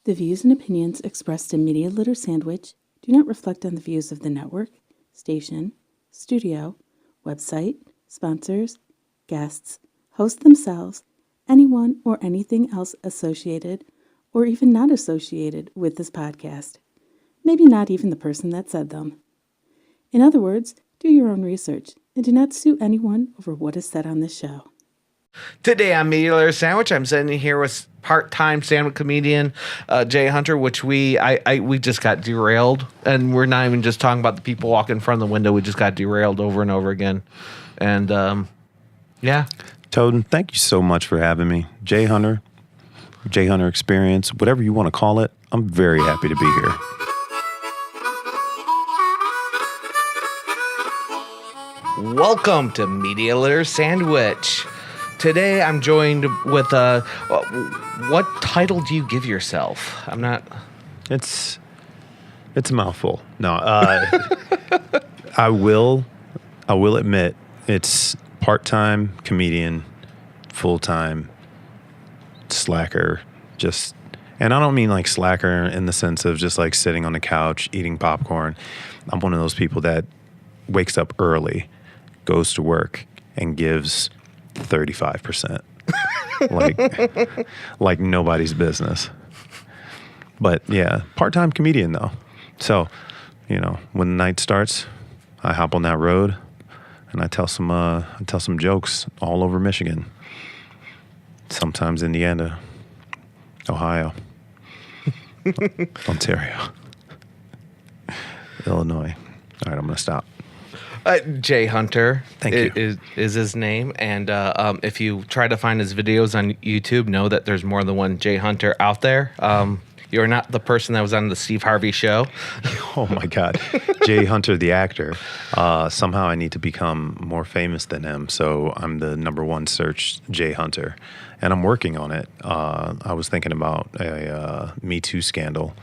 The views and opinions expressed in Media Litter Sandwich do not reflect on the views of the network, station, studio, website, sponsors, guests, hosts themselves, anyone or anything else associated or even not associated with this podcast. Maybe not even the person that said them. In other words, do your own research and do not sue anyone over what is said on this show. Today on Media Litter Sandwich, I'm sitting here with part-time stand-up comedian Jay Hunter, which we just got derailed, and we're not even just talking about the people walking in front of the window. We just got derailed over and over again, and yeah. Toaden, thank you so much for having me. Jay Hunter Experience, whatever you want to call it. I'm very happy to be here. Welcome to Media Litter Sandwich. Today I'm joined with what title do you give yourself? I'm not. It's a mouthful. No, I will admit it's part-time comedian, full-time slacker. And I don't mean like slacker in the sense of just like sitting on the couch eating popcorn. I'm one of those people that wakes up early, goes to work, and gives 35%. like nobody's business. But yeah, part-time comedian though. So, when the night starts, I hop on that road and I tell some jokes all over Michigan. Sometimes Indiana, Ohio, Ontario, Illinois. All right, I'm going to stop. Jay Hunter Thank you. is his name, and if you try to find his videos on YouTube, know that there's more than one Jay Hunter out there. You're not the person that was on the Steve Harvey show. Oh my God, Jay Hunter, the actor. Somehow I need to become more famous than him, so I'm the #1 search Jay Hunter, and I'm working on it. I was thinking about a Me Too scandal.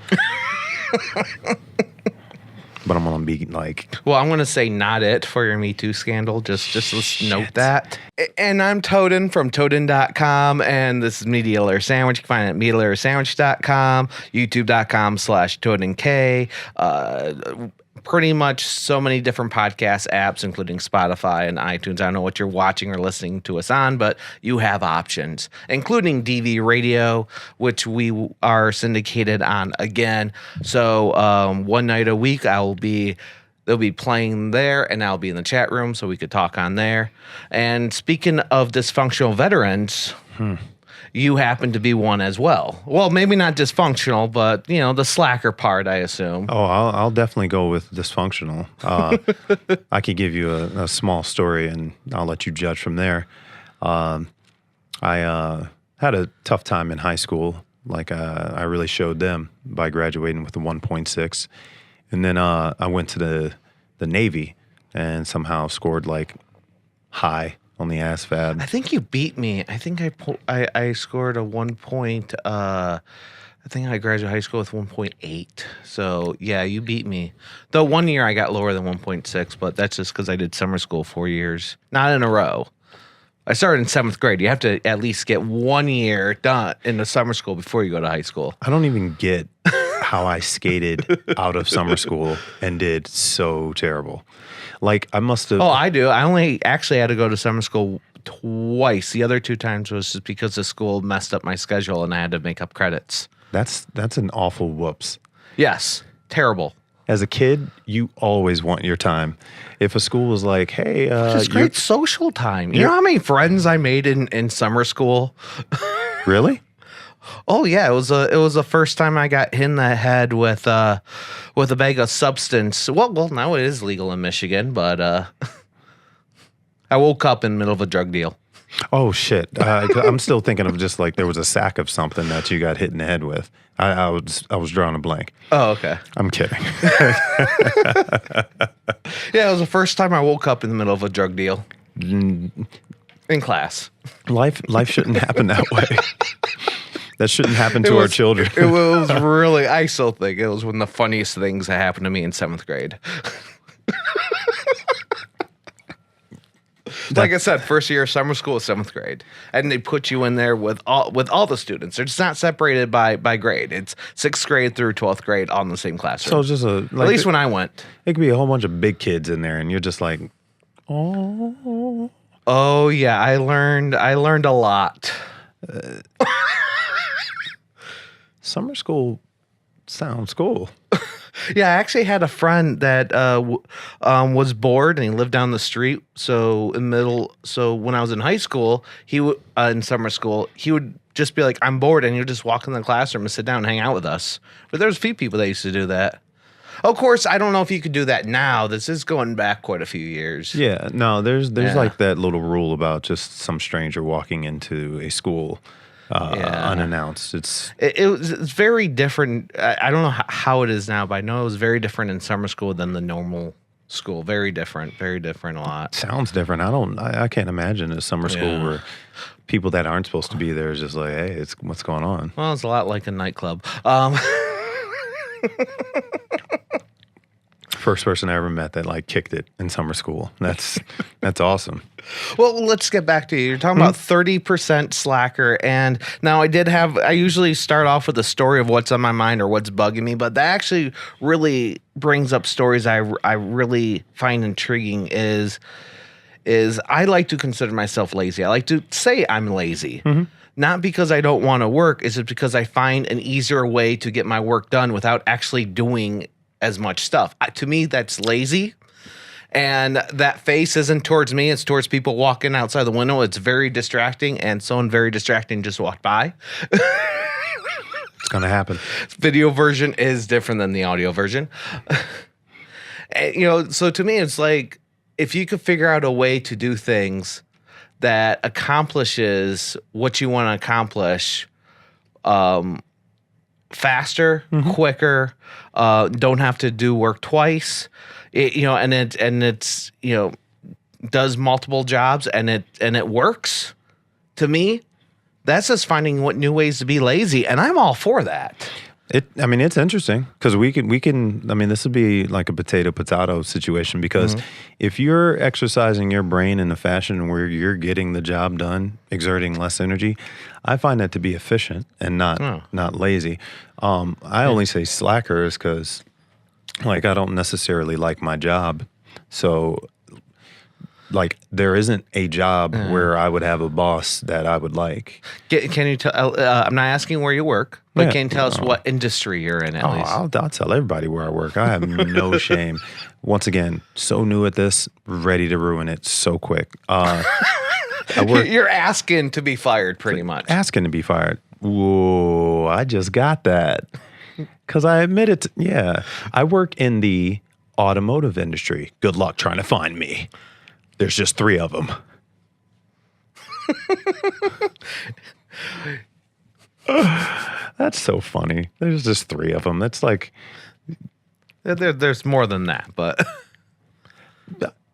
But I'm going to be like... Well, I'm going to say not it for your Me Too scandal. Just let's note that. And I'm Toaden from Toaden.com, and this is Media Litter Sandwich. You can find it at MediaLitterSandwich.com, YouTube.com/ToadenK. Pretty much so many different podcast apps, including Spotify and iTunes. I don't know what you're watching or listening to us on, but you have options, including DV Radio, which we are syndicated on again. So one night a week, they'll be playing there, and I'll be in the chat room so we could talk on there. And speaking of dysfunctional veterans, you happen to be one as well. Well, maybe not dysfunctional, but, the slacker part, I assume. Oh, I'll definitely go with dysfunctional. I could give you a small story, and I'll let you judge from there. I had a tough time in high school. I really showed them by graduating with a 1.6. And then I went to the Navy and somehow scored high on the ASVAB. I think you beat me. I think I scored a 1 point. I think I graduated high school with 1.8. So, yeah, you beat me. Though 1 year I got lower than 1.6, but that's just because I did summer school 4 years. Not in a row. I started in 7th grade. You have to at least get 1 year done in the summer school before you go to high school. I don't even get how I skated out of summer school and did so terrible. I must have... Oh, I do. I only actually had to go to summer school twice. The other 2 times was just because the school messed up my schedule and I had to make up credits. That's an awful whoops. Yes. Terrible. As a kid, you always want your time. If a school was like, hey... it's great social time. You know how many friends I made in summer school? Really? Oh yeah, it was the first time I got hit in the head with a bag of substance. Well, now it is legal in Michigan, but I woke up in the middle of a drug deal. Oh shit! I'm still thinking of just there was a sack of something that you got hit in the head with. I was drawing a blank. Oh, okay. I'm kidding. Yeah, it was the first time I woke up in the middle of a drug deal in class. Life shouldn't happen that way. That shouldn't happen to our children. It was really, I still think it was one of the funniest things that happened to me in 7th grade. Like I said, first year of summer school is 7th grade, and they put you in there with all the students. They're just not separated by grade. It's 6th grade through 12th grade all in the same classroom. So it's just at least when I went. It could be a whole bunch of big kids in there, and you're just like, oh. Oh yeah, I learned a lot. Summer school sounds cool. Yeah, I actually had a friend that was bored and he lived down the street. So when I was in high school, he in summer school, he would just be like, "I'm bored," and he'd just walk in the classroom and sit down and hang out with us. But there's a few people that used to do that. Of course, I don't know if you could do that now. This is going back quite a few years. Yeah, no, there's like that little rule about just some stranger walking into a school unannounced. It's very different. I don't know how it is now, but I know it was very different in summer school than the normal school. Very different a lot. Sounds different. I can't imagine a summer school where people that aren't supposed to be there is just like, hey, it's what's going on. Well, it's a lot like a nightclub. First person I ever met that like kicked it in summer school. That's awesome. Well, let's get back to you. You're talking about 30% slacker. And now I usually start off with a story of what's on my mind or what's bugging me, but that actually really brings up stories I really find intriguing is I like to consider myself lazy. I like to say I'm lazy. Mm-hmm. Not because I don't want to work, is it because I find an easier way to get my work done without actually doing as much stuff. To me, that's lazy. And that face isn't towards me. It's towards people walking outside the window. It's very distracting. And someone very distracting just walked by. It's going to happen. Video version is different than the audio version. And, so to me, it's like if you could figure out a way to do things that accomplishes what you want to accomplish faster, quicker, don't have to do work twice, it's does multiple jobs and it works. To me, that's just finding what new ways to be lazy, and I'm all for that. It's interesting because we can. This would be like a potato situation because if you're exercising your brain in a fashion where you're getting the job done, exerting less energy, I find that to be efficient and not lazy. I only say slackers because, like, I don't necessarily like my job, so. Like, there isn't a job where I would have a boss that I would like. Can you tell? I'm not asking where you work, but can you tell us what industry you're in at least? I'll tell everybody where I work. I have no shame. Once again, so new at this, ready to ruin it so quick. You're asking to be fired, pretty much. Asking to be fired. Whoa, I just got that. Because I admit it. Yeah, I work in the automotive industry. Good luck trying to find me. There's just 3 of them. That's so funny. There's just 3 of them. That's like... There's more than that, but...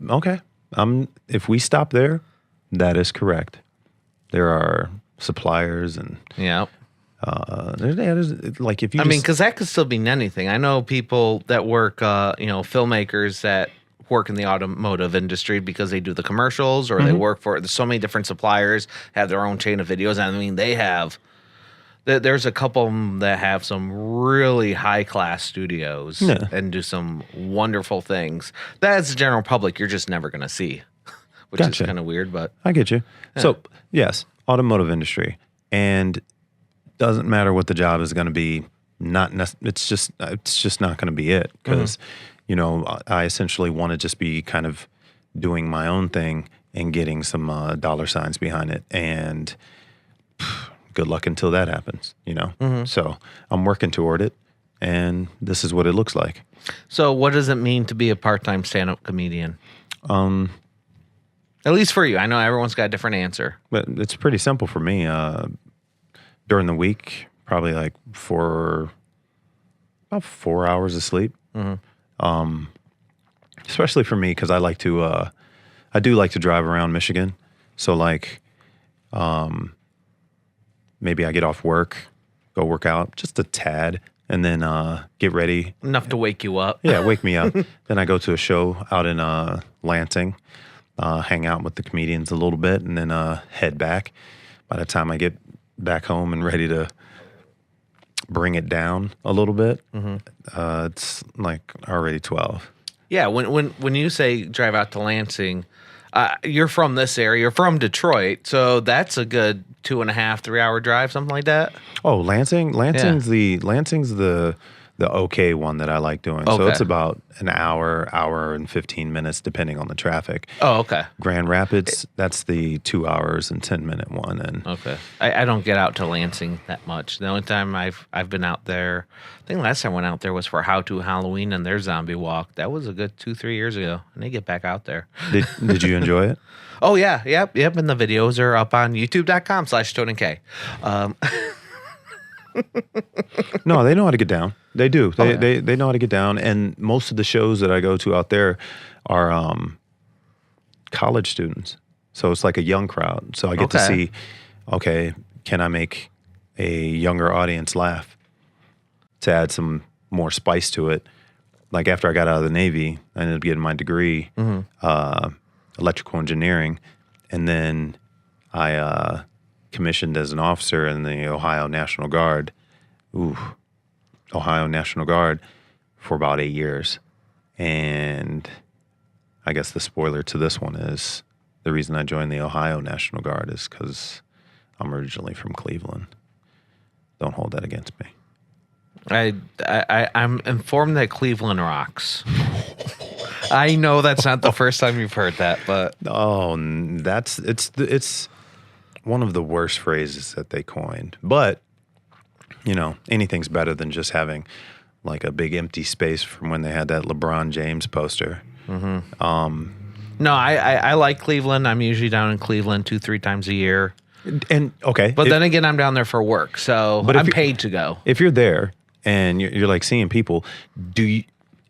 Okay. If we stop there, that is correct. There are suppliers and... Yeah. There's, like, if you because that could still mean anything. I know people that work, filmmakers that... work in the automotive industry because they do the commercials or they work for there's so many different suppliers have their own chain of videos. There's a couple of them that have some really high class studios and do some wonderful things that as the general public you're just never going to see, which is kind of weird, but I get you. Yeah. So yes, automotive industry, and doesn't matter what the job is going to be. It's just not going to be it because. I essentially want to just be kind of doing my own thing and getting some dollar signs behind it. And good luck until that happens, So I'm working toward it, and this is what it looks like. So what does it mean to be a part-time stand-up comedian? At least for you. I know everyone's got a different answer. But it's pretty simple for me. During the week, probably like about 4 hours of sleep. Especially for me, because I do like to drive around Michigan. So like, maybe I get off work, go work out just a tad, and then get ready. Enough to wake you up. Yeah, wake me up. Then I go to a show out in Lansing. hang out with the comedians a little bit, and then head back. By the time I get back home and ready to bring it down a little bit, it's like already 12. Yeah, when you say drive out to Lansing, you're from this area. You're from Detroit, so that's a good 2.5, 3 hour drive, something like that. Oh, Lansing's the okay one that I like doing. So Okay. it's about an hour and 15 minutes, depending on the traffic. Oh, okay. Grand Rapids, that's the 2 hours and 10-minute one. And Okay. I don't get out to Lansing that much. The only time I've been out there, I think last time I went out there was for How to Halloween and their zombie walk. That was a good 2-3 years ago. I need to get back out there. did you enjoy it? Oh yeah, yep. And the videos are up on youtube.com/ToadenK. No, they know how to get down. They do. They know how to get down. And most of the shows that I go to out there are college students. So it's like a young crowd. So I get to see, okay, can I make a younger audience laugh to add some more spice to it? Like after I got out of the Navy, I ended up getting my degree, electrical engineering. And then I commissioned as an officer in the Ohio National Guard. Ohio National Guard for about 8 years. And I guess the spoiler to this one is the reason I joined the Ohio National Guard is because I'm originally from Cleveland. Don't hold that against me. I'm informed that Cleveland rocks. I know that's not the first time you've heard that, but Oh, it's one of the worst phrases that they coined. But, anything's better than just having like a big empty space from when they had that LeBron James poster. no, I like Cleveland. I'm usually down in Cleveland 2-3 times a year. And okay, But then again, I'm down there for work, so But if I'm you- paid to go. if you're there and you're like seeing people, and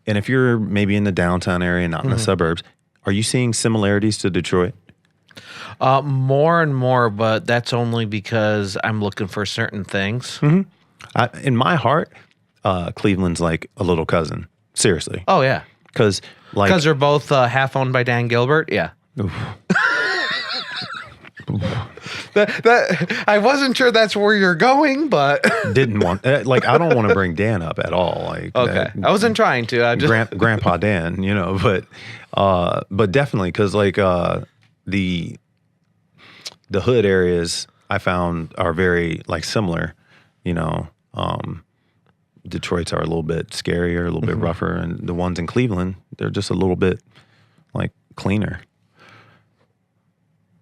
if you're maybe in the downtown area, not in the suburbs, are you seeing similarities to Detroit? More and more, but that's only because I'm looking for certain things. In my heart, Cleveland's like a little cousin. Seriously. Oh yeah, Because because they're both half owned by Dan Gilbert. Yeah. That I wasn't sure that's where you're going, but didn't want I don't want to bring Dan up at all. Like okay, I wasn't trying to. I just Grandpa Dan, but definitely because the hood areas I found are very like similar. Detroit's are a little bit scarier, a little bit rougher, and the ones in Cleveland, they're just a little bit like cleaner.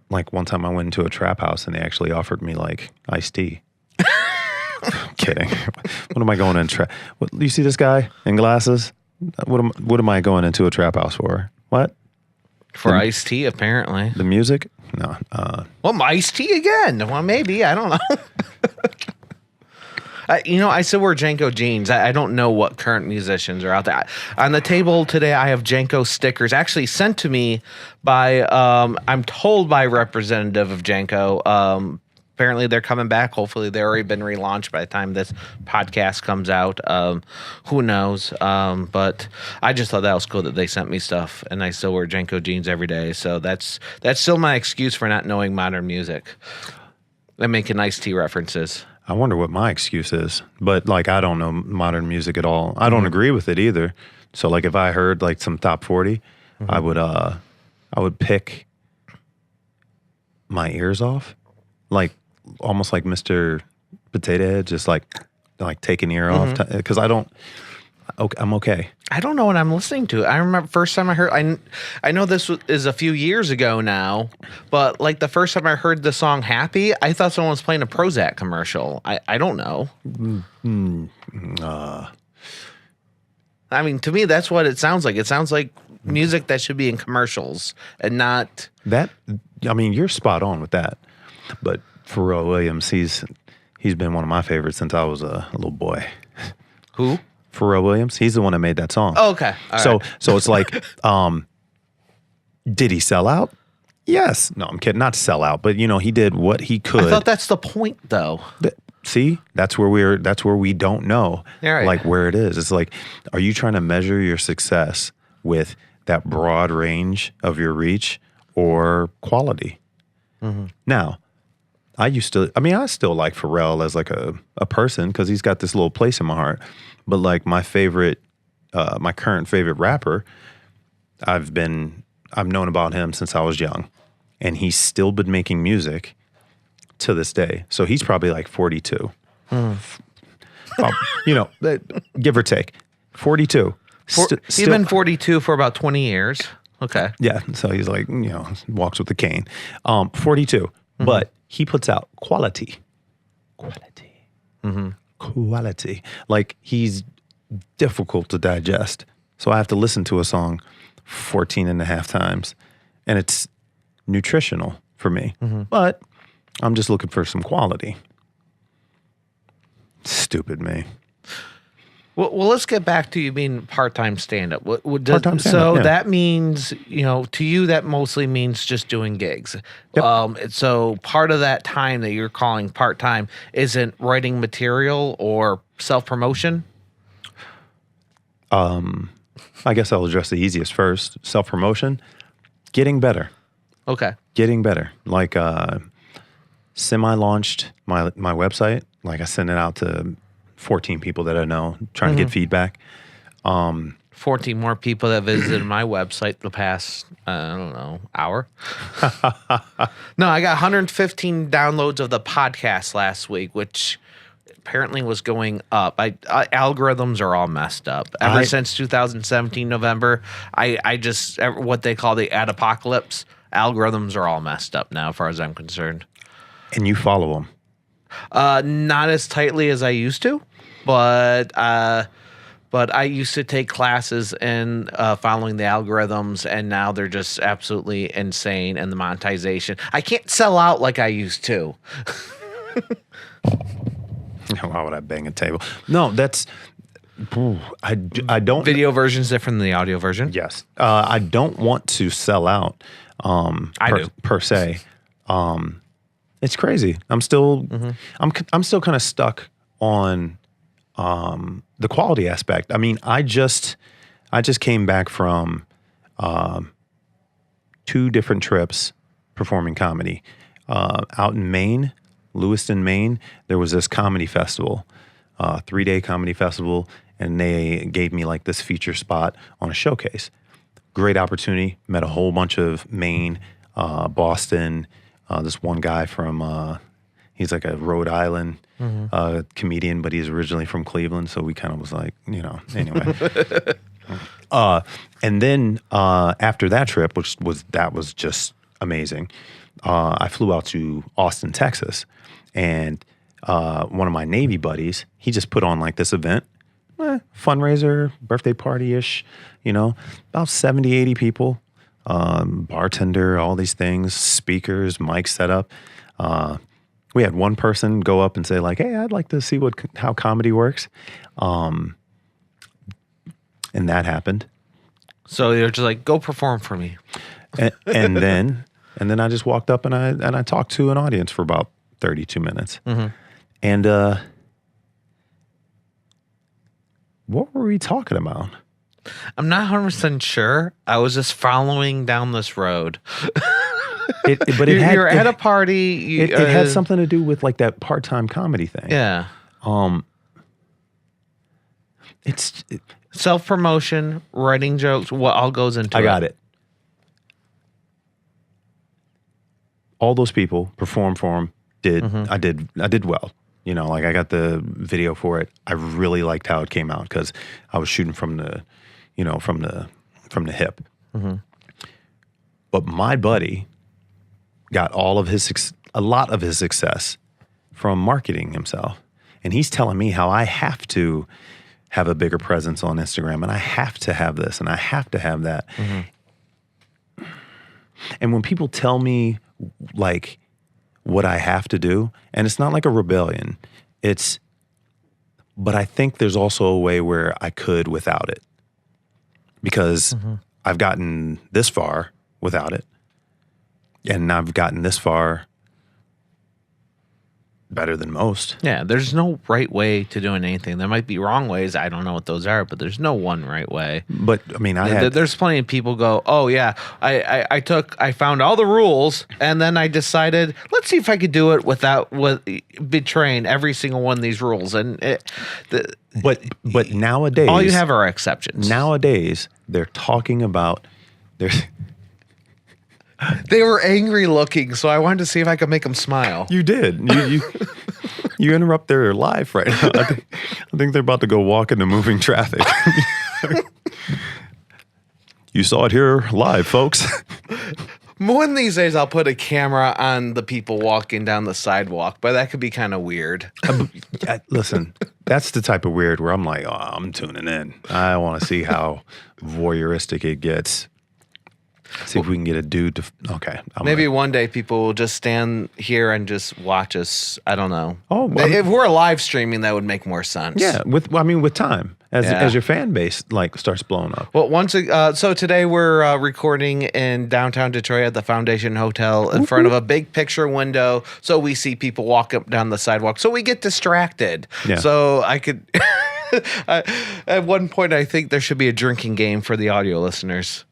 Like one time I went into a trap house and they actually offered me like iced tea. I'm kidding. What am I going in trap? You see this guy in glasses? What am I going into a trap house for? What? for iced tea, apparently. The music? No. Well, iced tea again. Well, maybe. I don't know. I still wear Janko jeans. I don't know what current musicians are out there. On the table today, I have Janko stickers actually sent to me by, I'm told by a representative of Janko. Apparently they're coming back. Hopefully they've already been relaunched by the time this podcast comes out. Who knows? But I just thought that was cool that they sent me stuff, and I still wear Janko jeans every day. So that's still my excuse for not knowing modern music and making iced tea references. I wonder what my excuse is, but like I don't know modern music at all. I don't agree with it either. So like if I heard like some top 40, I would pick my ears off, like almost like Mr. Potato Head, just like take an ear off because I'm okay. I don't know what I'm listening to. I remember first time I heard. I know this is a few years ago now, but like the first time I heard the song "Happy," I thought someone was playing a Prozac commercial. I don't know. I mean, to me, that's what it sounds like. It sounds like music that should be in commercials and not that. I mean, you're spot on with that. But Pharrell Williams, he's been one of my favorites since I was a little boy. Who? Pharrell Williams, he's the one that made that song. Oh, okay. All so right. so it's like, did he sell out? Yes. No, I'm kidding. Not sell out, but he did what he could. I thought that's the point, though. See, that's where we don't know, Yeah, right. like where it is. It's like, are you trying to measure your success with that broad range of your reach, or quality. Now, I still like Pharrell as like a person because he's got this little place in my heart. But like my current favorite rapper, I've known about him since I was young, and he's still been making music to this day. So he's probably like 42. Give or take. 42. He's been 42 for about 20 years. Okay. Yeah, so he's like, walks with a cane. 42. But he puts out quality. Quality. Like, he's difficult to digest. So I have to listen to a song 14 and a half times, and it's nutritional for me. But I'm just looking for some quality. Stupid me. Well, let's get back to you being part-time stand-up. Part-time stand-up, so yeah. that means, to you, that mostly means just doing gigs. Yep. So part of that time that you're calling part-time isn't writing material or self-promotion? I guess I'll address the easiest first. Self-promotion, getting better. Okay. Getting better. Like, semi-launched my website. Like, I sent it out to 14 people that I know, trying to get feedback. 14 more people that visited my website the past, hour. No, I got 115 downloads of the podcast last week, which apparently was going up. Algorithms are all messed up. Ever since 2017 November, I just, what they call the ad apocalypse, algorithms are all messed up now, as far as I'm concerned. And you follow them. Not as tightly as I used to, but I used to take classes in following the algorithms, and now they're just absolutely insane. And the monetization, I can't sell out like I used to. Why would I bang a table? No, I don't. Video version's different than the audio version. Yes. I don't want to sell out per se. It's crazy. I'm still I'm still kind of stuck on the quality aspect. I mean, I just came back from 2 different trips performing comedy. Out in Maine, Lewiston, Maine, there was this comedy festival, 3-day comedy festival, and they gave me like this feature spot on a showcase. Great opportunity. Met a whole bunch of Maine, Boston. This one guy from, he's like a Rhode Island comedian, but he's originally from Cleveland. So we kind of was like, anyway. And then after that trip, that was just amazing. I flew out to Austin, Texas, and one of my Navy buddies, he just put on like this event, fundraiser, birthday party-ish, about 70, 80 people. Bartender, all these things, speakers, mic set up. We had one person go up and say like, "Hey, I'd like to see how comedy works," and that happened. So you're just like, "Go perform for me," and then I just walked up and I talked to an audience for about 32 minutes. And what were we talking about? I'm not 100% sure. I was just following down this road. But you're at a party. It had something to do with like that part-time comedy thing. Yeah. It's self-promotion, writing jokes. What all goes into it? I got it. All those people performed for him. I did well. Like I got the video for it. I really liked how it came out because I was shooting from the hip. But my buddy got a lot of his success from marketing himself. And he's telling me how I have to have a bigger presence on Instagram, and I have to have this, and I have to have that. And when people tell me like what I have to do, and it's not like a rebellion, but I think there's also a way where I could without it. Because I've gotten this far without it. And I've gotten this far better than most. Yeah, there's no right way to doing anything. There might be wrong ways. I don't know what those are, but there's no one right way. But I mean, There's plenty of people go, oh yeah, I found all the rules, and then I decided, let's see if I could do it without betraying every single one of these rules. And but nowadays, all you have are exceptions. Nowadays, they're talking about there's. They were angry looking, so I wanted to see if I could make them smile. You did. You interrupt their life right now. I think they're about to go walk into moving traffic. You saw it here live, folks. One of these days, I'll put a camera on the people walking down the sidewalk, but that could be kind of weird. Listen, that's the type of weird where I'm like, oh, I'm tuning in. I want to see how voyeuristic it gets. See if we can get a dude to. Okay. Maybe one day people will just stand here and just watch us. I don't know. Oh, well, if we're live streaming, that would make more sense. Yeah. With time, as your fan base starts blowing up. Well, so today we're recording in downtown Detroit at the Foundation Hotel in front of a big picture window, so we see people walk up down the sidewalk. So we get distracted. Yeah. So I could. At one point, I think there should be a drinking game for the audio listeners.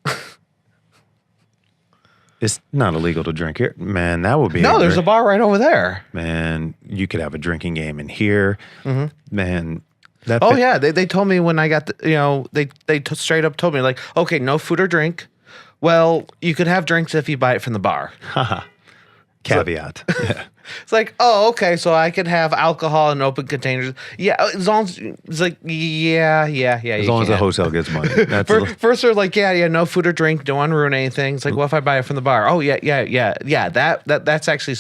It's not illegal to drink here. Man, that would be... No, there's a bar right over there. Man, you could have a drinking game in here. Mm-hmm. Man. Yeah. They told me when I got, they straight up told me, like, okay, no food or drink. Well, you could have drinks if you buy it from the bar. Caveat. Yeah. It's like, oh, okay, so I could have alcohol in open containers. Yeah, as long as it's like, yeah. As long as the hotel gets money. That's First, they're like, yeah, no food or drink, don't want to ruin anything. It's like, well, if I buy it from the bar, oh yeah. That's actually,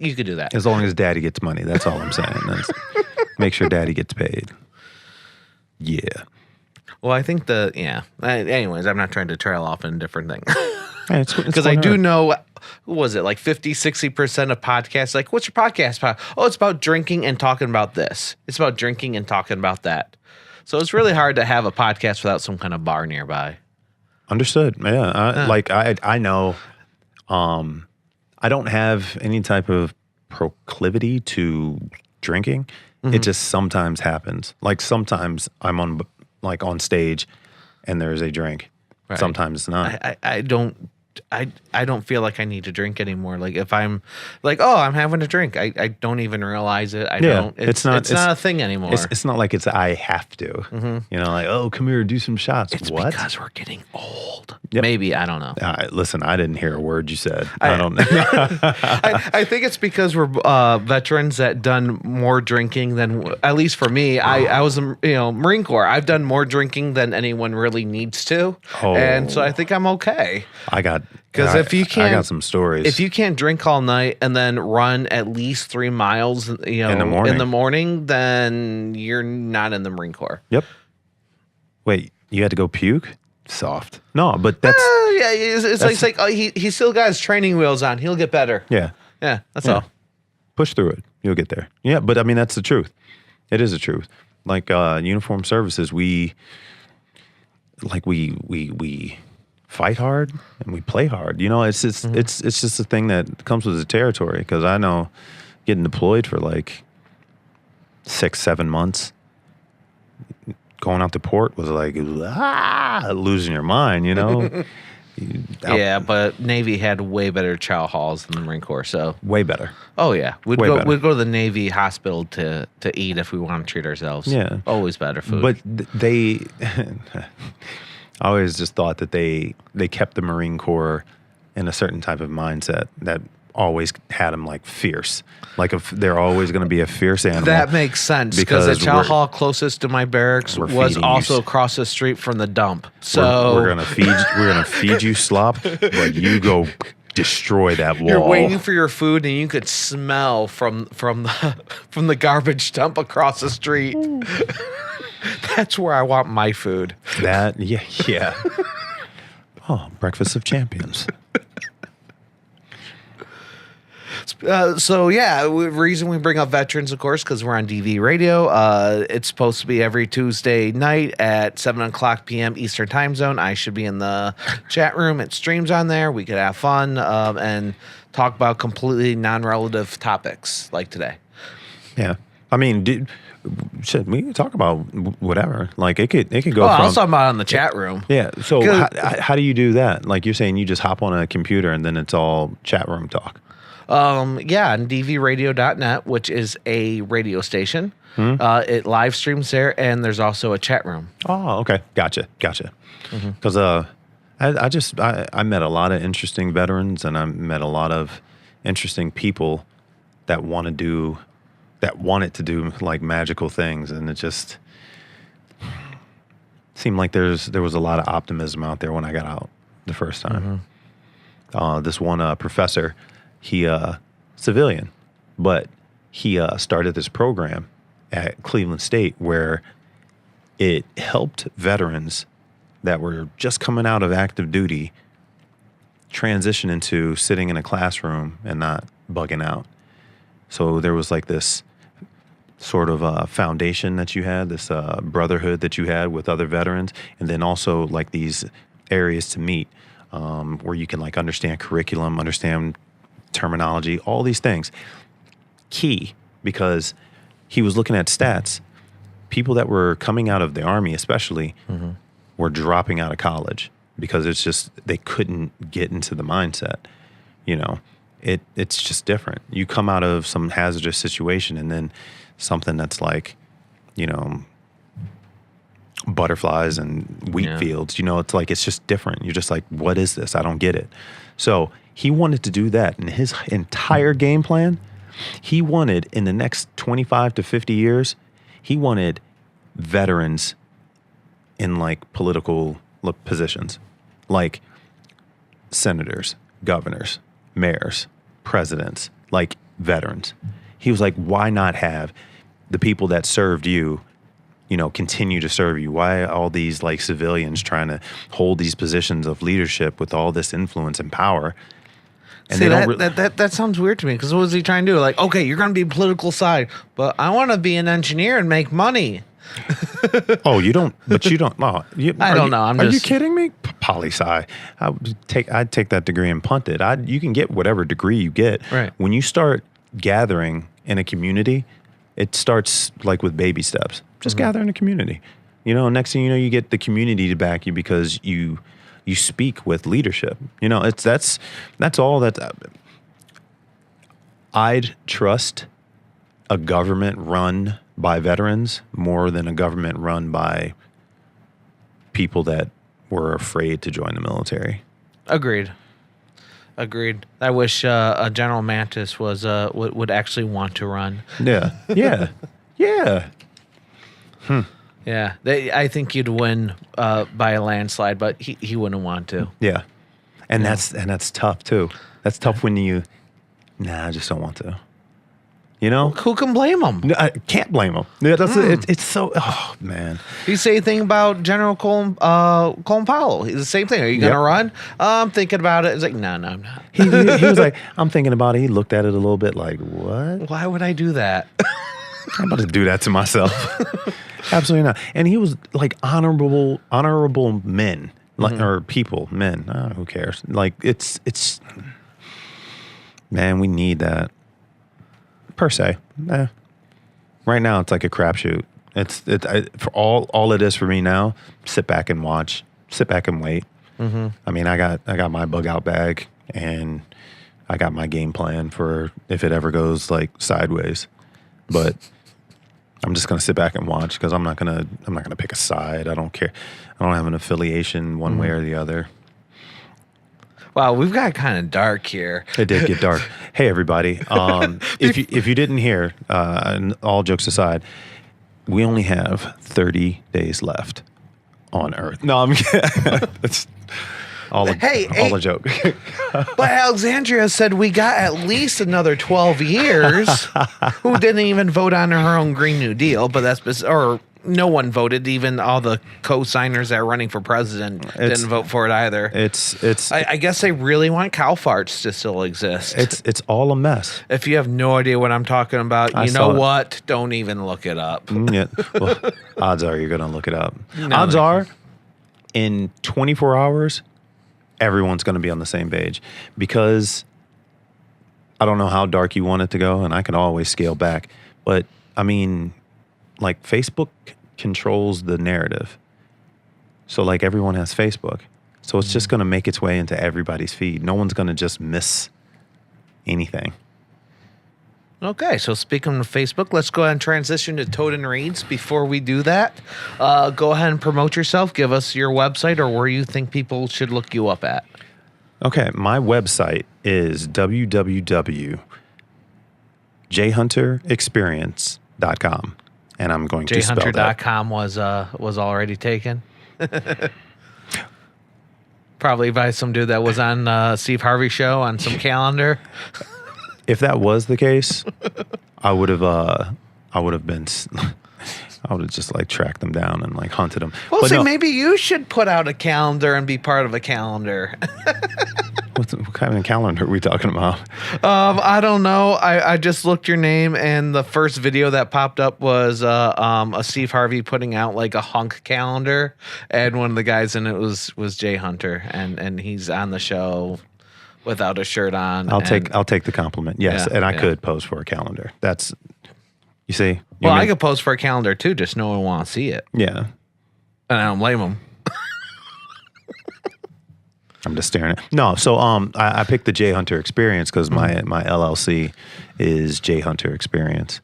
you could do that. As long as daddy gets money, that's all I'm saying. Make sure daddy gets paid. Yeah. Well, I think anyways, I'm not trying to trail off in different things. Because I do know, what was it, like 50-60% of podcasts, like, what's your podcast about? Oh, it's about drinking and talking about this. It's about drinking and talking about that. So it's really hard to have a podcast without some kind of bar nearby. Understood. Yeah. I know I don't have any type of proclivity to drinking. Mm-hmm. It just sometimes happens. Like sometimes I'm on stage and there's a drink. Right. Sometimes it's not. I don't feel like I need to drink anymore. Like if I'm like, oh, I'm having a drink, I don't even realize it. It's not a thing anymore. It's not like I have to. Mm-hmm. Like, oh, come here, do some shots. It's what? Because we're getting old. Yep. Maybe, I don't know. Listen, I didn't hear a word you said. I don't know. I think it's because we're veterans that done more drinking than, at least for me. I was Marine Corps. I've done more drinking than anyone really needs to, and so I think I'm okay. Because if you can't, I got some stories. If you can't drink all night and then run at least 3 miles, in the morning, then you're not in the Marine Corps. Yep. Wait, you had to go puke? Soft. No, but that's it's like oh, he still got his training wheels on. He'll get better. Yeah. Yeah. That's all. Push through it. You'll get there. Yeah, but I mean that's the truth. It is the truth. Like uniform services, we fight hard and we play hard. It's just it's just a thing that comes with the territory. Because I know getting deployed for like 6-7 months, going out to port was like losing your mind. Yeah, but Navy had way better chow halls than the Marine Corps. So way better. Oh yeah, we'd go to the Navy hospital to eat if we want to treat ourselves. Yeah, always better food. But they. I always just thought that they kept the Marine Corps in a certain type of mindset that always had them like fierce. Like if they're always going to be a fierce animal. That makes sense because the chow hall closest to my barracks was also across the street from the dump. So we're gonna feed you slop, but you go destroy that wall. You're waiting for your food and you could smell from the garbage dump across the street. That's where I want my food. Yeah. Oh, breakfast of champions. The reason we bring up veterans, of course, because we're on DV radio. It's supposed to be every Tuesday night at 7:00 p.m. Eastern Time Zone. I should be in the chat room. It streams on there. We could have fun and talk about completely non-relative topics like today. Yeah. I mean, shit, we can talk about whatever. Like it could go Oh, I from. was talking about in the chat room. Yeah. So 'Cause- how do you do that? Like you're saying, you just hop on a computer and then it's all chat room talk. Yeah, on dvradio.net, which is a radio station. It live streams there, and there's also a chat room. Oh, okay. Gotcha. Because I met a lot of interesting veterans, and I met a lot of interesting people that wanted to do like magical things, and it just seemed like there was a lot of optimism out there when I got out the first time. This one professor, he civilian, but he started this program at Cleveland State where it helped veterans that were just coming out of active duty transition into sitting in a classroom and not bugging out. So there was like this sort of foundation that you had, this brotherhood that you had with other veterans, and then also like these areas to meet where you can like understand curriculum, understand terminology, all these things. Key, because he was looking at stats. People that were coming out of the Army especially were dropping out of college because it's just they couldn't get into the mindset. You know, it's just different. You come out of some hazardous situation and then something that's like, you know, butterflies and wheat fields, you know, it's like, it's just different. You're just like, what is this? I don't get it. So he wanted to do that. And his entire game plan, he wanted in the next 25 to 50 years, he wanted veterans in like political positions, like senators, governors, mayors, presidents, like veterans. He was like, why not have the people that served you, you know, continue to serve you? Why all these like civilians trying to hold these positions of leadership with all this influence and power? And see, that sounds weird to me, because what was he trying to do? Like, okay, you're going to be political side, but I want to be an engineer and make money. Oh, you don't, but you don't. Oh, I don't know. Are you kidding me? Poli-sci. I'd take that degree and punt it. You can get whatever degree you get. Right. When you start gathering in a community, it starts like with baby steps. Just gather in a community. You know, next thing you know, you get the community to back you because you speak with leadership. You know, that's all that. I'd trust a government run by veterans more than a government run by people that were afraid to join the military. Agreed. I wish a General Mantis was would actually want to run. Yeah. Yeah, I think you'd win by a landslide, but he wouldn't want to. Yeah. And that's tough too. That's tough when I just don't want to. You know? Who can blame him? No, I can't blame him. Yeah, it's so, oh man. You say anything about General Colin Powell? He's the same thing. Are you going to run? I'm thinking about it. It's like, no, I'm not. He was like, I'm thinking about it. He looked at it a little bit like, what? Why would I do that? I'm about to do that to myself. Absolutely not. And he was like honorable men, like or people, men. Who cares? Like it's man, we need that per se. Right now, it's like a crapshoot. For all it is for me now. Sit back and watch. Sit back and wait. I mean, I got my bug out bag and I got my game plan for if it ever goes like sideways, but. I'm just gonna sit back and watch because I'm not gonna pick a side. I don't care. I don't have an affiliation one way or the other. Wow, we've got kind of dark here. It did get dark. Hey everybody, if you didn't hear, and all jokes aside, we only have 30 days left on Earth. No, I'm kidding. It's all a joke. But Alexandria said we got at least another 12 years. Who didn't even vote on her own Green New Deal? But or no one voted. Even all the co-signers that are running for president didn't vote for it either. I guess they really want cow farts to still exist. It's all a mess. If you have no idea what I'm talking about, you know what? Don't even look it up. Yeah. Well, odds are you're gonna look it up. Odds are, in 24 hours. Everyone's going to be on the same page because I don't know how dark you want it to go, and I can always scale back. But I mean, like Facebook controls the narrative. So like everyone has Facebook. So it's just going to make its way into everybody's feed. No one's going to just miss anything. Okay, so speaking of Facebook, let's go ahead and transition to Toaden Reads. Before we do that, go ahead and promote yourself. Give us your website or where you think people should look you up at. Okay, my website is www.jhunterexperience.com. And I'm going to spell that. jhunter.com was already taken. Probably by some dude that was on Steve Harvey show on some calendar. If that was the case, I would have just like tracked them down and like hunted them. Well, But see, no, maybe you should put out a calendar and be part of a calendar. what kind of calendar are we talking about? I don't know. I just looked your name, and the first video that popped up was a Steve Harvey putting out like a hunk calendar, and one of the guys in it was Jay Hunter, and he's on the show without a shirt on. I'll take the compliment. Yes, Yeah, and I yeah. could pose for a calendar. That's you see. Well, I could post for a calendar too, just no one wants to see it, Yeah, and I don't blame him. I'm just staring at. No, so I picked the J Hunter Experience because my LLC is J Hunter Experience.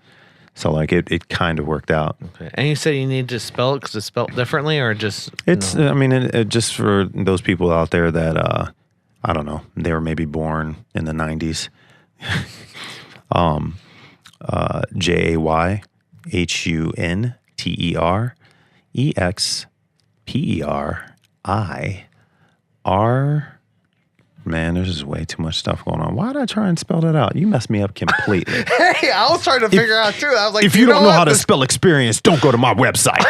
So like it kind of worked out. Okay. And you said you need to spell it because it's spelled differently, or just It's no? I mean it just for those people out there that I don't know, they were maybe born in the 90s. JAYHUNTEREXPERIR. Man, there's just way too much stuff going on. Why did I try and spell that out? You messed me up completely. Hey, I was trying to figure out too. I was like, If you don't know what? how to spell experience, don't go to my website.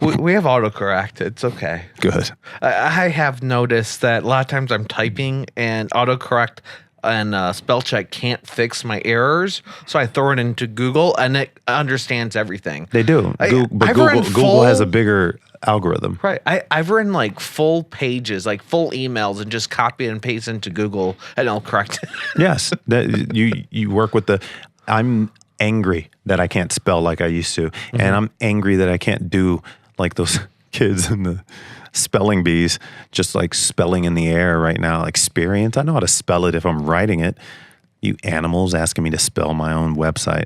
We have autocorrect. It's okay. Good. I have noticed that a lot of times I'm typing and autocorrect and spell check can't fix my errors, so I throw it into Google and it understands everything. They do. But I've Google run Google has full- a bigger algorithm. Right. I've written like full pages, like full emails, and just copy and paste into Google, and it'll correct it. Yes, that you work with the. I'm angry that I can't spell like I used to, and I'm angry that I can't do like those kids in the spelling bees, just like spelling in the air right now. Experience. I know how to spell it if I'm writing it. You animals asking me to spell my own website.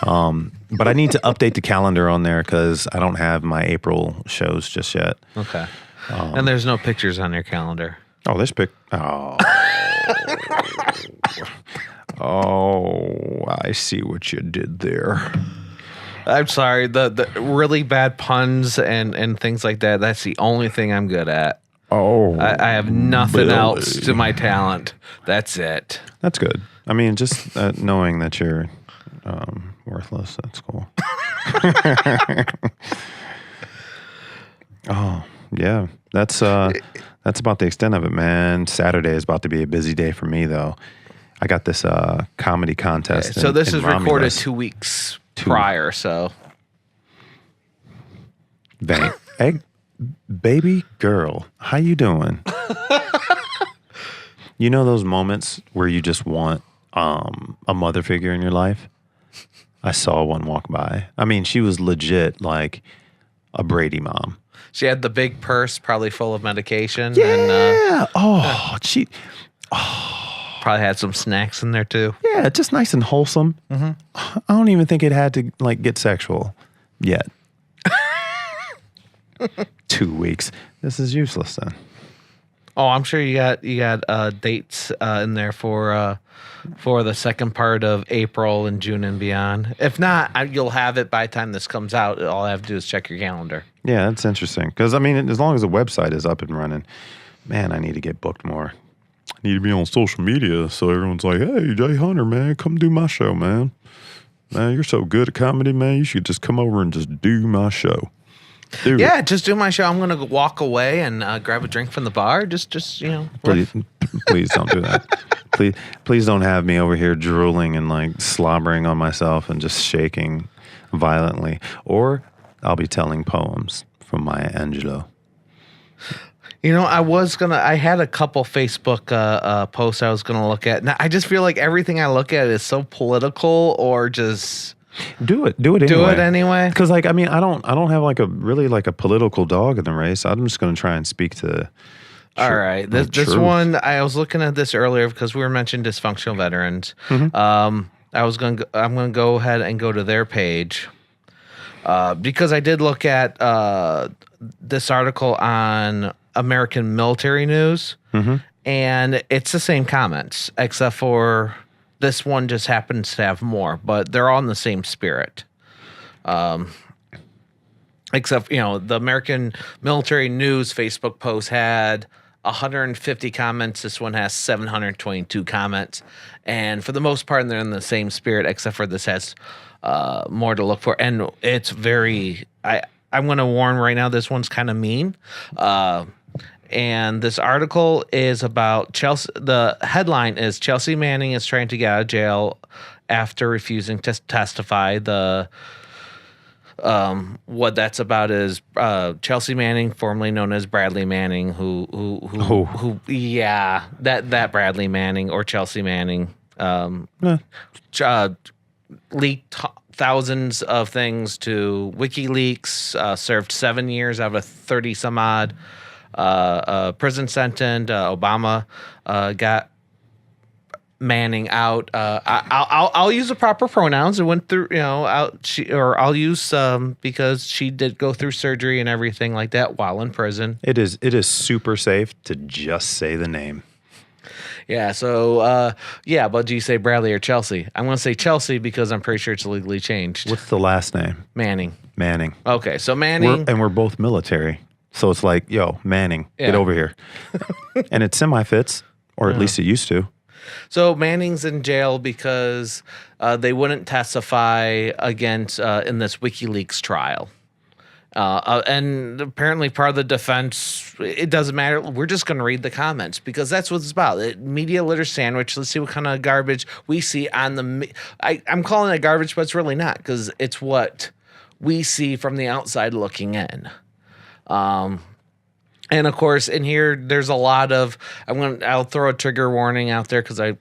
But I need to update the calendar on there because I don't have my April shows just yet. Okay. And there's no pictures on your calendar. Oh, this pic. Oh. Oh, I see what you did there. I'm sorry. The really bad puns and things like that, that's the only thing I'm good at. Oh. I have nothing Billy. else to my talent. That's it. That's good. I mean, just knowing that you're worthless, that's cool. Oh, yeah. That's about the extent of it, man. Saturday is about to be a busy day for me, though. I got this comedy contest. So this in is recorded Romulus. 2 weeks prior, so. Hey, baby girl, how you doing? You know those moments where you just want a mother figure in your life? I saw one walk by. I mean, she was legit like a Brady mom. She had the big purse, probably full of medication. Yeah. And She. probably had some snacks in there too. Yeah, just nice and wholesome. Mm-hmm. I don't even think it had to like get sexual yet. 2 weeks. This is useless then. Oh, I'm sure you got dates in there for the second part of April and June and beyond. If not, you'll have it by the time this comes out. All I have to do is check your calendar. Yeah, that's interesting. Because, I mean, as long as the website is up and running, man, I need to get booked more. I need to be on social media so everyone's like, hey, Jay Hunter, man, come do my show, man. Man, you're so good at comedy, man. You should just come over and just do my show. Do Yeah, it. just do my show. I'm gonna walk away and grab a drink from the bar. Just Please don't do that. Please don't have me over here drooling and like slobbering on myself and just shaking violently. Or I'll be telling poems from Maya Angelou. I had a couple Facebook posts I was gonna look at. Now I just feel like everything I look at is so political, or just Do it anyway. do it anyway. Because I don't have like a political dog in the race. I'm just going to try and speak to. All right, this truth. one I was looking at this earlier because we were mentioning dysfunctional veterans. I'm gonna go ahead and go to their page because I did look at this article on American Military News, and it's the same comments except for this one just happens to have more, but they're all in the same spirit. Except, the American Military News Facebook post had 150 comments. This one has 722 comments. And for the most part, they're in the same spirit, except for this has more to look for. And it's I'm going to warn right now, this one's kind of mean. And this article is about Chelsea. The headline is Chelsea Manning is trying to get out of jail after refusing to testify. What that's about is Chelsea Manning, formerly known as Bradley Manning, that Bradley Manning or Chelsea Manning leaked thousands of things to WikiLeaks, served 7 years out of a 30 some odd prison sentence. Obama got Manning out. I'll use the proper pronouns. It went through, I'll use because she did go through surgery and everything like that while in prison. It is super safe to just say the name. Yeah. So but do you say Bradley or Chelsea? I'm going to say Chelsea because I'm pretty sure it's legally changed. What's the last name? Manning. Okay, so Manning, we're both military, so it's like, yo, Manning, get over here, and it semi-fits, or at least it used to. So Manning's in jail because they wouldn't testify against in this WikiLeaks trial. And apparently part of the defense, it doesn't matter. We're just going to read the comments because that's what it's about. Media litter sandwich. Let's see what kind of garbage we see on the... I'm calling it garbage, but it's really not because it's what we see from the outside looking in. And of course, in here, there's a lot of. I'll throw a trigger warning out there because I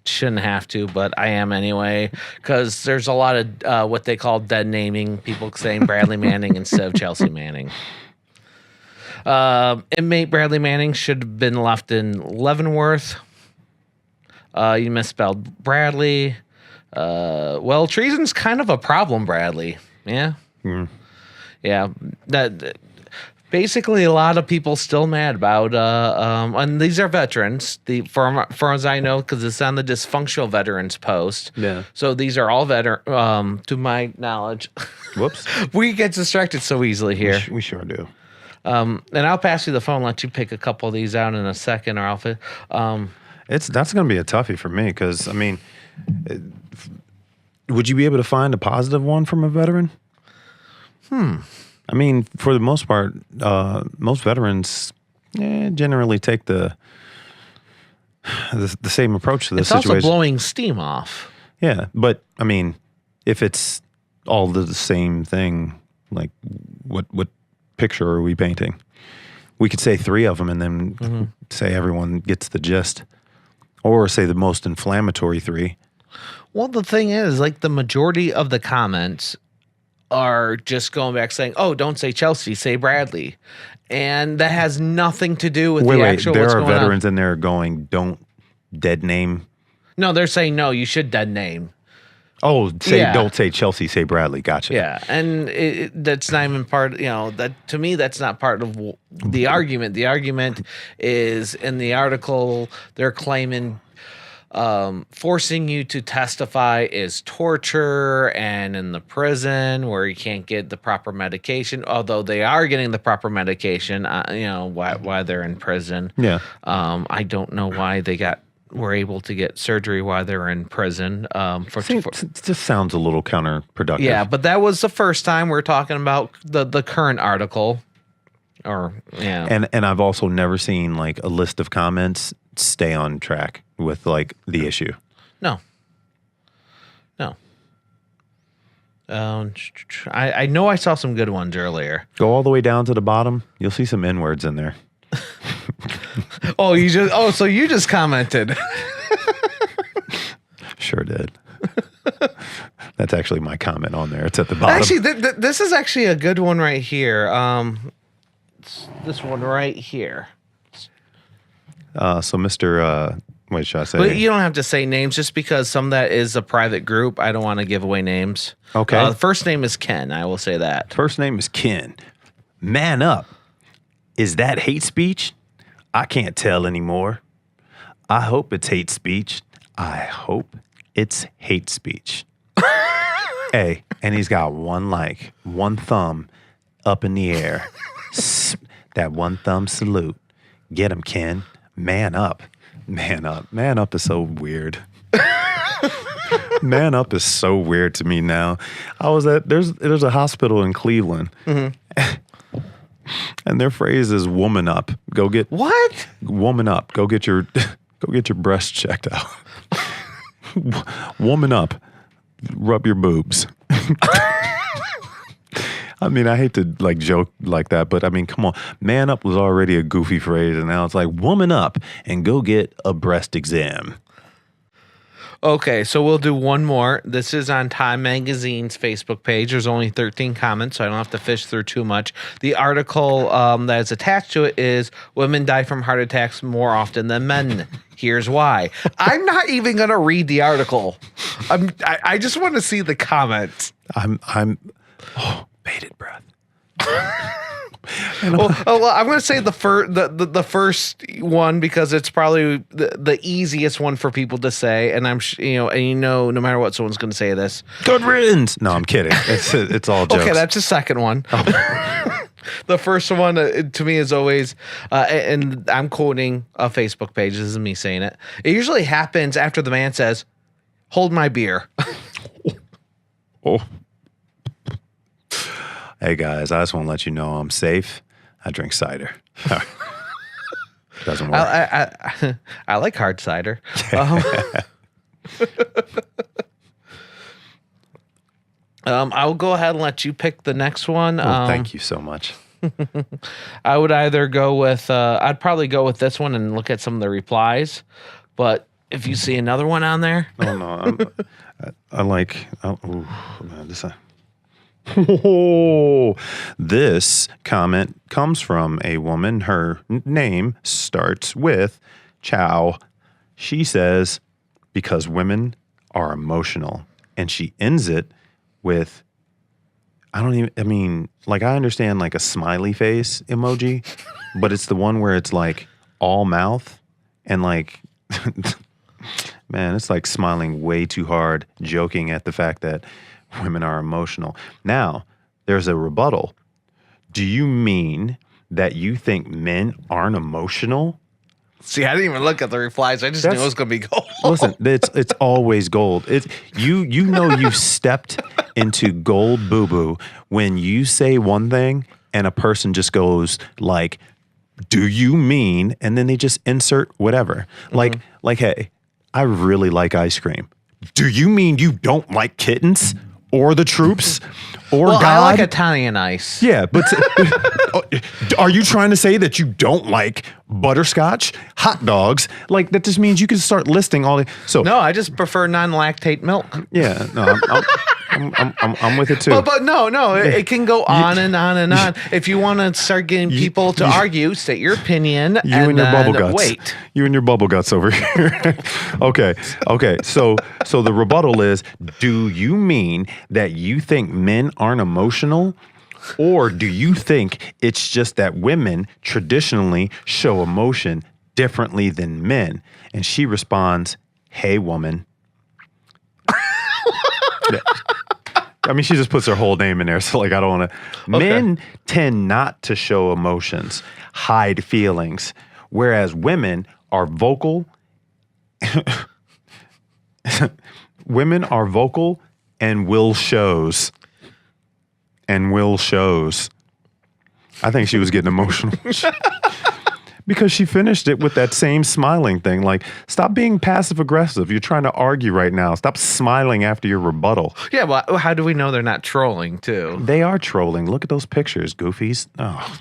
shouldn't have to, but I am anyway. Because there's a lot of what they call dead naming. People saying Bradley Manning instead of Chelsea Manning. Inmate Bradley Manning should have been left in Leavenworth. You misspelled Bradley. Well, treason's kind of a problem, Bradley. Yeah. Yeah. Basically, a lot of people still mad about, and these are veterans. Far as I know, because it's on the dysfunctional veterans post. Yeah. So these are all veteran. To my knowledge, Whoops, we get distracted so easily here. we sure do. And I'll pass you the phone. Let you pick a couple of these out in a second, or I'll. That's going to be a toughie for me because would you be able to find a positive one from a veteran? I mean, for the most part, most veterans generally take the same approach to this situation. It's also blowing steam off. Yeah, but I mean, if it's all the same thing, like what picture are we painting? We could say 3 of them and then say everyone gets the gist, or say the most inflammatory 3. Well, the thing is, like the majority of the comments are just going back saying, "Oh, don't say Chelsea, say Bradley," and that has nothing to do with the actual. There what's are going veterans on. in there going, "Don't dead name." No, they're saying no. You should dead name. Oh, don't say Chelsea, say Bradley. Gotcha. Yeah, and that's not even part. That to me, that's not part of the argument. The argument is in the article. They're claiming. Forcing you to testify is torture, and in the prison where you can't get the proper medication, although they are getting the proper medication, why they're in prison. Yeah. I don't know why they were able to get surgery while they're in prison. It just sounds a little counterproductive. Yeah, but that was the first time we're talking about the current article. And I've also never seen like a list of comments stay on track with like the issue. No. I know I saw some good ones earlier. Go all the way down to the bottom. You'll see some N-words in there. So you just commented. Sure did. That's actually my comment on there. It's at the bottom. Actually, this is actually a good one right here. This one right here. So Mr. Wait, should I say? But you don't have to say names just because some of that is a private group. I don't want to give away names. Okay. The first name is Ken. I will say that. First name is Ken. Man up. Is that hate speech? I can't tell anymore. I hope it's hate speech. I hope it's hate speech. Hey, and he's got one thumb up in the air. That one thumb salute. Get him, Ken. Man up. Man up. Man up is so weird. Man up is so weird to me now. There's a hospital in Cleveland. Mm-hmm. And their phrase is woman up. Go get what? Woman up. Go get your breasts checked out. Woman up. Rub your boobs. I mean, I hate to joke like that, but I mean, come on. Man up was already a goofy phrase, and now it's like woman up and go get a breast exam. Okay, so we'll do one more. This is on Time Magazine's Facebook page. There's only 13 comments, so I don't have to fish through too much. The article that is attached to it is women die from heart attacks more often than men. Here's why. I'm not even going to read the article. I just want to see the comments. Bated breath. I'm going to say the first one because it's probably the easiest one for people to say, and no matter what, someone's going to say this. Good riddance. No, I'm kidding. It's all jokes. Okay, that's the second one. The first one to me is always, and I'm quoting a Facebook page. This is me saying it. It usually happens after the man says, "Hold my beer." Oh. Hey guys, I just want to let you know I'm safe. I drink cider. Doesn't work. I like hard cider. I'll go ahead and let you pick the next one. Thank you so much. I would either go with, I'd probably go with this one and look at some of the replies. But if you see another one on there. Oh, no. Oh, this comment comes from a woman. Her name starts with Chow. She says, because women are emotional. And she ends it with, I understand a smiley face emoji, but it's the one where it's all mouth and man, it's smiling way too hard, joking at the fact that women are emotional. Now, there's a rebuttal. Do you mean that you think men aren't emotional? See, I didn't even look at the replies. I just knew it was going to be gold. Listen, it's always gold. You've stepped into gold boo-boo when you say one thing and a person just goes do you mean? And then they just insert whatever. Mm-hmm. Hey, I really like ice cream. Do you mean you don't like kittens? Or the troops, or God? I like Italian ice. Yeah, but are you trying to say that you don't like butterscotch, hot dogs? That just means you can start listing all the. So no, I just prefer non-lactate milk. Yeah, no, I'm with it too. But no, it can go on and on and on. If you want to start getting people to argue, state your opinion. You and your bubble guts. Wait. You and your bubble guts over here. Okay. So the rebuttal is: do you mean that you think men aren't emotional? Or do you think it's just that women traditionally show emotion differently than men? And she responds, hey, woman. I mean, she just puts her whole name in there. So I don't want to. Okay. Men tend not to show emotions, hide feelings, whereas women are vocal. Women are vocal and will shows. I think she was getting emotional. Because she finished it with that same smiling thing. Like, stop being passive aggressive. You're trying to argue right now. Stop smiling after your rebuttal. Yeah, well, how do we know they're not trolling too? They are trolling. Look at those pictures, goofies. Oh.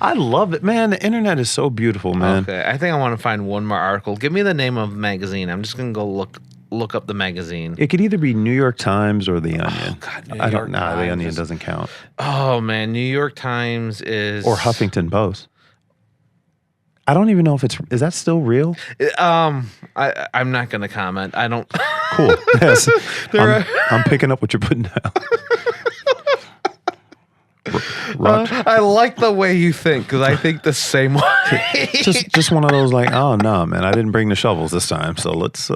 I love it, man. The internet is so beautiful, man. Okay, I think I want to find one more article. Give me the name of the magazine. I'm just gonna go look up the magazine. It could either be New York Times or The Onion. Oh, God, I don't know. The Onion doesn't count. Oh man, New York Times is Or Huffington Post. I don't even know if is that still real? I'm not gonna comment. I don't. Cool. Yes. I'm picking up what you're putting down. I like the way you think because I think the same way. just one of those like, oh no, man, I didn't bring the shovels this time, so let's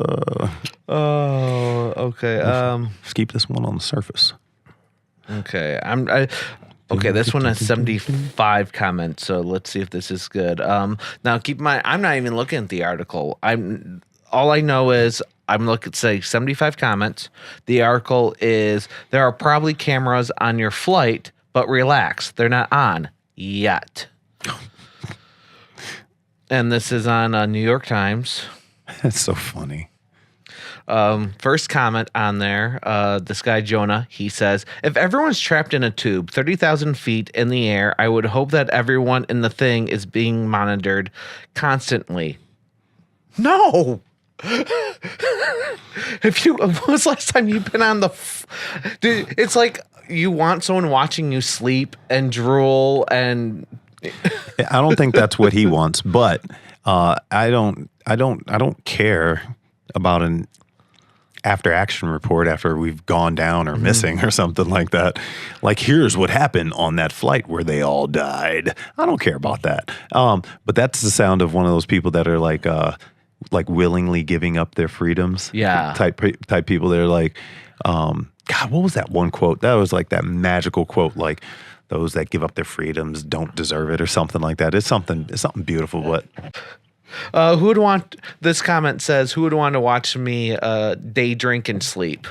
Oh, okay. let's keep this one on the surface. Okay. Okay, this one has 75 comments, so let's see if this is good. Now keep in mind, I'm not even looking at the article. All I know is I'm looking at say 75 comments. The article is there are probably cameras on your flight, but relax, they're not on yet. And this is on New York Times. That's so funny. First comment on there, this guy Jonah, he says, if everyone's trapped in a tube 30,000 feet in the air, I would hope that everyone in the thing is being monitored constantly. No. When was the last time you've been on the dude, it's like you want someone watching you sleep and drool and I don't think that's what he wants, but I don't care about an after action report after we've gone down or missing or something like that. Like, here's what happened on that flight where they all died. I don't care about that. But that's the sound of one of those people that are like willingly giving up their freedoms. Yeah. Type people that are like, God, what was that one quote? That was like that magical quote, like, those that give up their freedoms don't deserve it or something like that. It's something beautiful, but who would want this comment says, who would want to watch me day drink and sleep?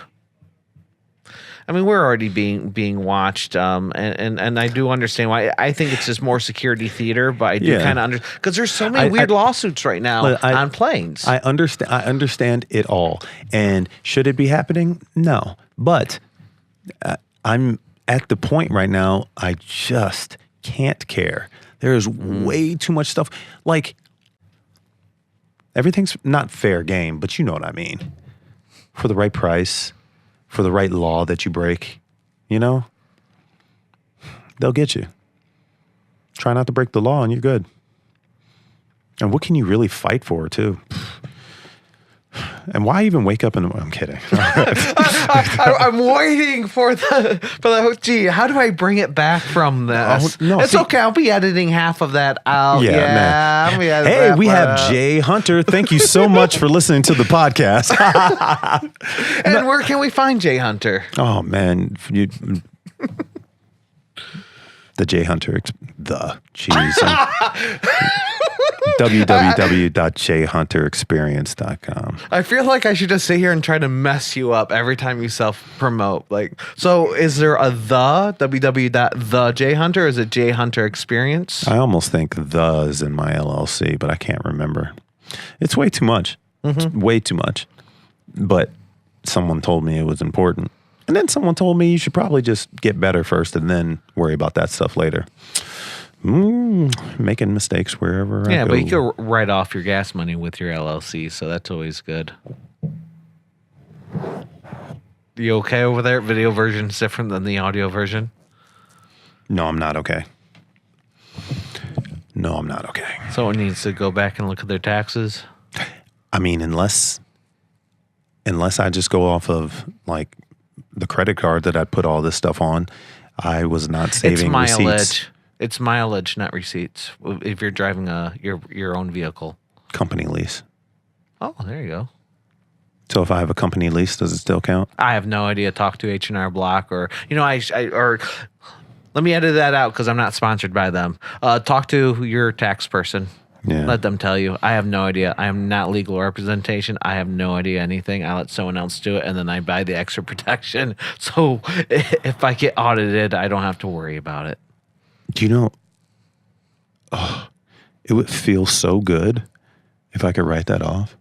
I mean, we're already being watched, and I do understand why. I think it's just more security theater, but I do kind of understand because there's so many weird lawsuits right now on planes. I understand it all, and should it be happening? No, but I'm at the point right now. I just can't care. There is way too much stuff. Like, everything's not fair game, but you know what I mean. For the right price, for the right law that you break, you know, they'll get you. Try not to break the law and you're good. And what can you really fight for, too? And why even wake up I'm kidding. I'm waiting for the gee, how do I bring it back from this? It's okay. I'll be editing half of that out. Yeah, man. Hey, we have Jay Hunter. Thank you so much for listening to the podcast. And where can we find Jay Hunter? Oh, man. The Jay Hunter, www.jhunterexperience.com. I feel like I should just sit here and try to mess you up every time you self-promote. Like, so is there a www.thejhunter, or is it Jay Hunter Experience? I almost think the is in my LLC, but I can't remember. It's way too much. It's way too much. But someone told me it was important. And then someone told me you should probably just get better first and then worry about that stuff later. Making mistakes wherever I go. Yeah, but you can write off your gas money with your LLC, so that's always good. You okay over there? Video version is different than the audio version? No, I'm not okay. No, I'm not okay. Someone needs to go back and look at their taxes? I mean, unless I just go off of, like, the credit card that I put all this stuff on, I was not saving receipts. It's mileage, not receipts. If you're driving your own vehicle, company lease. Oh, there you go. So if I have a company lease, does it still count? I have no idea. Talk to H&R Block, or or let me edit that out because I'm not sponsored by them. Talk to your tax person. Yeah. Let them tell you. I have no idea. I am not legal representation. I have no idea anything. I let someone else do it, and then I buy the extra protection. So if I get audited, I don't have to worry about it. Do you know, it would feel so good if I could write that off.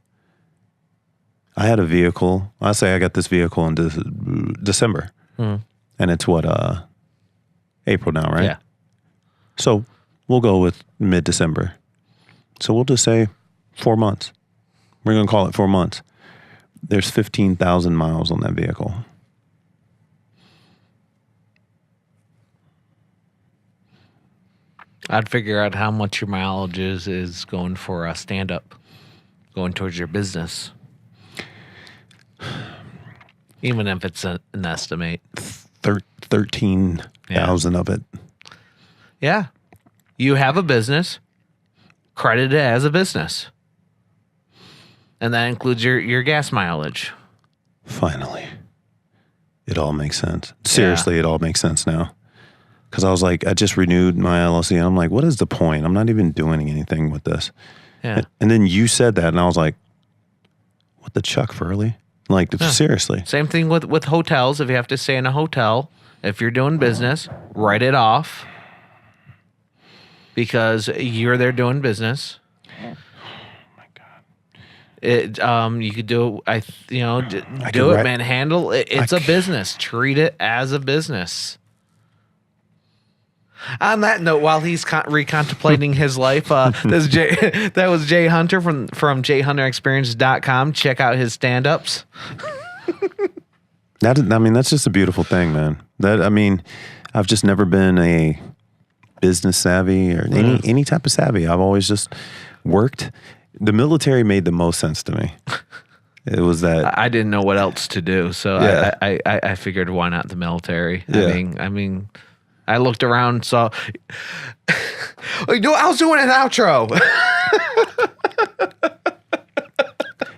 I had a vehicle. I say I got this vehicle in December. And it's what, April now, right? Yeah. So we'll go with mid-December. So we'll just say 4 months. We're going to call it 4 months. There's 15,000 miles on that vehicle. I'd figure out how much your mileage is going for a stand-up, going towards your business. Even if it's an estimate. 13,000 of it. Yeah. You have a business. Credit it as a business. And that includes your gas mileage. Finally. It all makes sense. Seriously, It all makes sense now. Because I was like, I just renewed my LLC, and I'm like, what is the point? I'm not even doing anything with this. Yeah. And then you said that, and I was like, what the Chuck Furley? Like, seriously. Same thing with hotels. If you have to stay in a hotel, if you're doing business, write it off because you're there doing business. Oh my God. You could do do it, man. Handle it. It's a business. Treat it as a business. On that note, while he's recontemplating his life, that was Jay Hunter from jhunterexperience.com. Check out his stand-ups. That's just a beautiful thing, man. I've just never been a business savvy or any type of savvy. I've always just worked. The military made the most sense to me. It was that I didn't know what else to do, so Yeah. I figured why not the military? Yeah. I mean, I looked around, saw. I was doing an outro.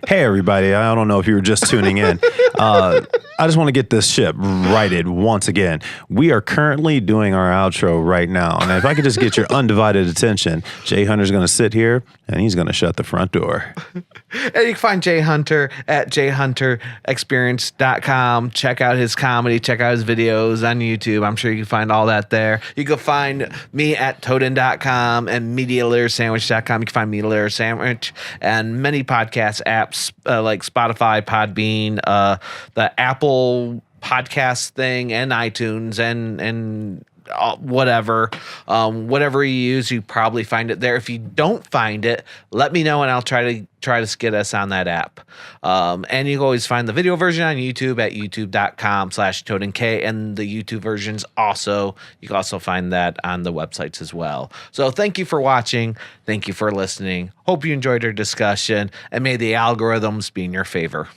Hey, everybody. I don't know if you were just tuning in. I just want to get this ship righted once again. We are currently doing our outro right now. And if I could just get your undivided attention, Jay Hunter's going to sit here and he's going to shut the front door. And you can find Jay Hunter at jhunterexperience.com. Check out his comedy. Check out his videos on YouTube. I'm sure you can find all that there. You can find me at Toaden.com and MediaLitterSandwich.com. You can find Media Litter Sandwich and many podcast apps like Spotify, Podbean, the Apple podcast thing, and iTunes, and whatever you use, you probably find it there. If you don't find it, let me know and I'll try to get us on that app. And you can always find the video version on YouTube at youtube.com/ToadenK, and the YouTube versions also, you can also find that on the websites as well. So thank you for watching. Thank you for listening. Hope you enjoyed our discussion, and may the algorithms be in your favor.